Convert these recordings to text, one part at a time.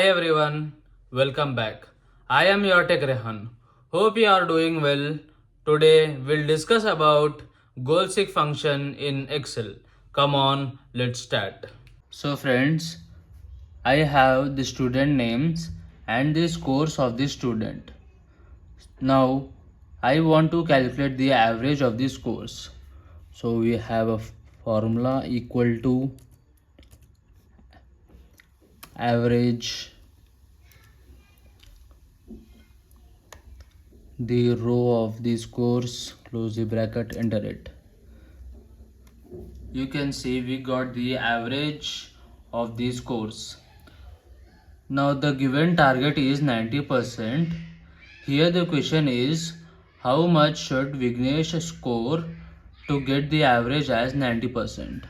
Hi everyone, welcome back. I am your TECH.REHAAN. Hope you are doing well. Today we'll discuss about goal seek function in Excel. Come on, let's start. So friends, I have the student names and the scores of the student. Now I want to calculate the average of the scores. So we have a formula equal to average the row of the scores, close the bracket, enter it. You can see we got the average of the scores. Now the given target is 90%. Here the question is how much should Vignesh score to get the average as 90%.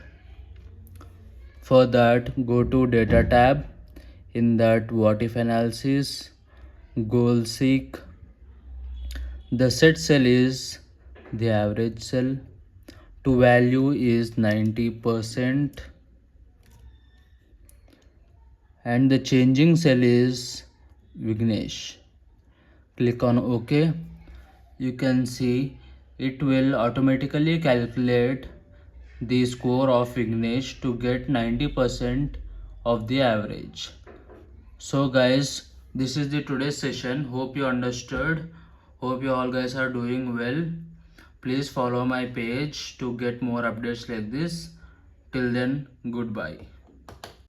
For that, go to data tab. In that, what if analysis, goal seek. The set cell is the average cell. To value is 90% and the changing cell is Vignesh. Click on OK. You can see it will automatically calculate the score of Vignesh to get 90% of the average. So guys, this is the today's session. Hope you understood. Hope you all guys are doing well. Please follow my page to get more updates like this. Till then, goodbye.